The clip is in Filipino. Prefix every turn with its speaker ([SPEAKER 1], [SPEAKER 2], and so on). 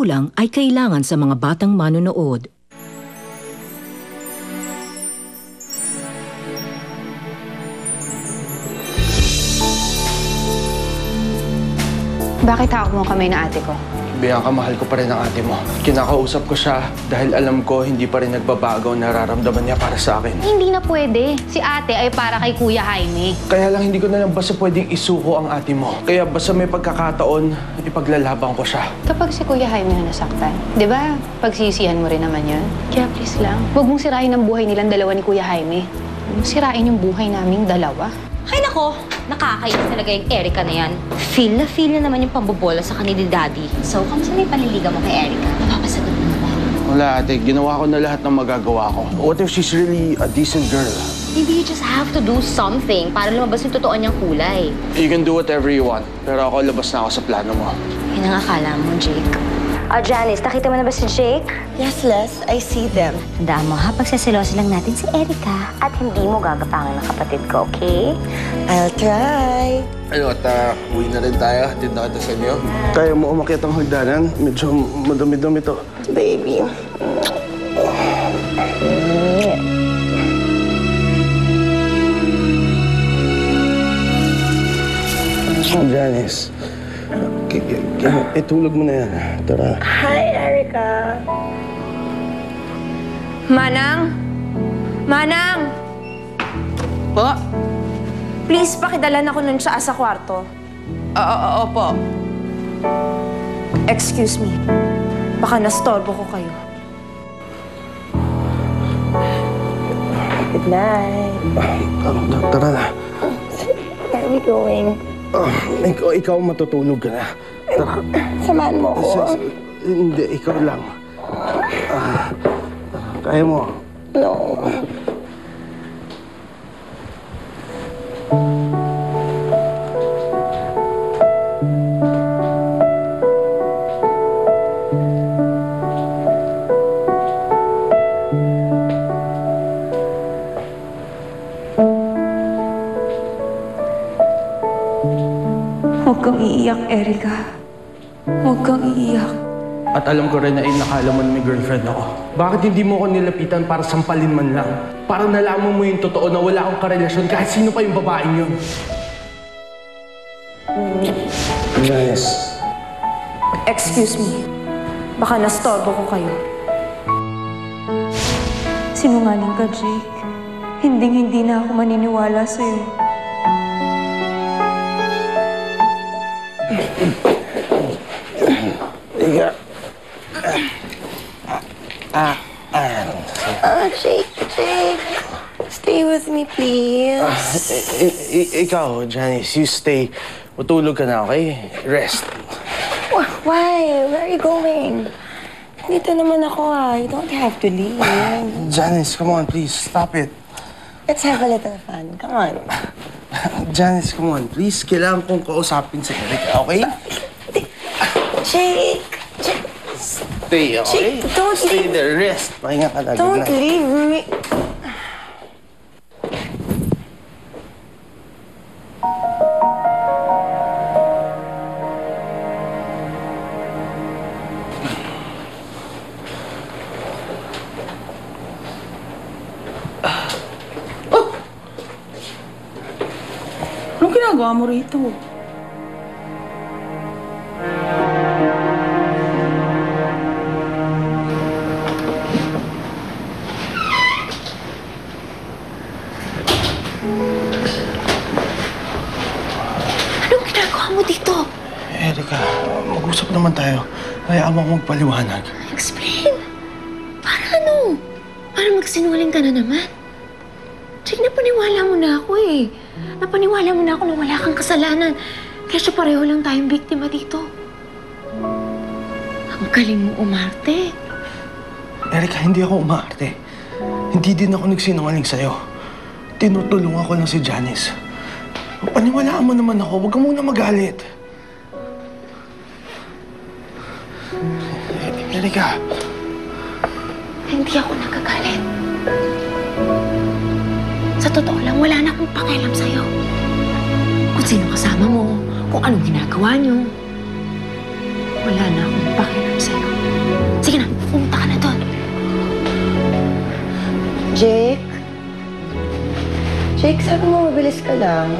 [SPEAKER 1] magulang ay kailangan sa mga batang manonood.
[SPEAKER 2] Bakit hawak mo kamay na ate ko?
[SPEAKER 3] Bianca, mahal ko pa rin ang ate mo. Kinakausap ko siya dahil alam ko hindi pa rin nagbabago ang nararamdaman niya para sa akin.
[SPEAKER 2] Hindi na pwede. Si ate ay para kay Kuya Jaime.
[SPEAKER 3] Kaya lang hindi ko na lang basta pwedeng isuko ang ate mo. Kaya basta may pagkakataon, ipaglalaban ko siya.
[SPEAKER 2] Kapag si Kuya Jaime na nasaktan, di ba pagsisihan mo rin naman yun? Kaya please lang, huwag mong sirain ang buhay nilang dalawa ni Kuya Jaime. Huwag mong sirain yung buhay naming dalawa.
[SPEAKER 4] Ay nako, nakakainis talaga yung Erica na yan. Feel na naman yung pambobola sa kanila ni Daddy. So, kamusta na yung panliligaw mo kay Erica? Mapapasagot mo na ba?
[SPEAKER 3] Wala ate, ginawa ko na lahat ng magagawa ko. What if she's really a decent girl?
[SPEAKER 4] Maybe you just have to do something para lumabas yung totoo niyang kulay.
[SPEAKER 3] You can do whatever you want, pero ako labas na ako sa plano mo.
[SPEAKER 4] Yun ang akala mo, Jake. Janice, nakita mo na ba si Jake?
[SPEAKER 5] Yes, Les. I see them.
[SPEAKER 4] Tandaan mo ha, pagsasilosi lang natin si Erica. At hindi mo gagapangan ng kapatid ko, okay?
[SPEAKER 5] I'll try.
[SPEAKER 3] Ano, uwi na rin tayo. Hatid na kita sa inyo. Kaya mo umakyat ang hagdanan? Medyo madumi-dumi to.
[SPEAKER 5] Baby.
[SPEAKER 3] Janice, itulog mo na yan. Tara.
[SPEAKER 5] Hi, Erica.
[SPEAKER 6] Manang? Manang! Po? Please, pakidalan ako nun siya sa kwarto. Opo. Excuse me. Baka nastorbo ko kayo.
[SPEAKER 5] Good night.
[SPEAKER 3] Tara na.
[SPEAKER 5] Where are we going?
[SPEAKER 3] Ikaw matutulog ka na. Tara.
[SPEAKER 5] Samahan mo ako.
[SPEAKER 3] Hindi, ikaw lang. Kaya mo.
[SPEAKER 5] No.
[SPEAKER 6] Huwag kang iiyak, Erica. Huwag kang iiyak.
[SPEAKER 3] At alam ko rin na inakala mo na may girlfriend ako. Bakit hindi mo ko nilapitan para sampalin man lang? Para nalaman mo yung totoo na wala akong karelasyon kahit sino pa yung babaeng yun. Nice.
[SPEAKER 6] Excuse me. Baka nastorbo ko kayo. Sinungaling ka, Jake. Hinding-hindi na ako maniniwala sa'yo.
[SPEAKER 3] Ika.
[SPEAKER 5] Jake. Stay with me, please.
[SPEAKER 3] Ikaw, Janice, you stay. Matulog ka na, okay? Rest.
[SPEAKER 5] Why? Where are you going? Dito naman ako, You don't have to leave.
[SPEAKER 3] Janice, come on, please. Stop it.
[SPEAKER 5] Let's have a little fun. Come on.
[SPEAKER 3] Janice, come on, please. Kailangan kong kausapin si Erica, okay?
[SPEAKER 5] Jake.
[SPEAKER 3] Stay, okay?
[SPEAKER 5] Jake, don't
[SPEAKER 3] Stay
[SPEAKER 5] leave.
[SPEAKER 3] there. Rest. Pahinga ka na.
[SPEAKER 5] Don't leave me.
[SPEAKER 6] Anong ginagawa mo rito?
[SPEAKER 2] Anong ginagawa mo dito?
[SPEAKER 3] Erica, mag-usap naman tayo. Hayaan mo akong magpaliwanag.
[SPEAKER 2] Explain. Para ano? Para magsinungaling ka na naman. Jake, napaniwala mo na ako eh. Napaniwala mo na ako na wala kang kasalanan. Kaya pareho lang tayong biktima dito. Ang galing mo umarte.
[SPEAKER 3] Erica, hindi ako umaarte. Hindi din ako nagsinungaling sa'yo. Tinutulungan ko lang si Janice. Paniwalaan mo naman ako. Huwag ka muna magalit. Erica.
[SPEAKER 2] Hindi ako nagagalit. Sa totoo lang, wala na akong pakialam sa'yo. Kung sino kasama mo, kung anong ginagawa niyo. Wala na akong pakialam sa'yo.
[SPEAKER 5] Jake? Jake, sabi mo mabilis ka lang.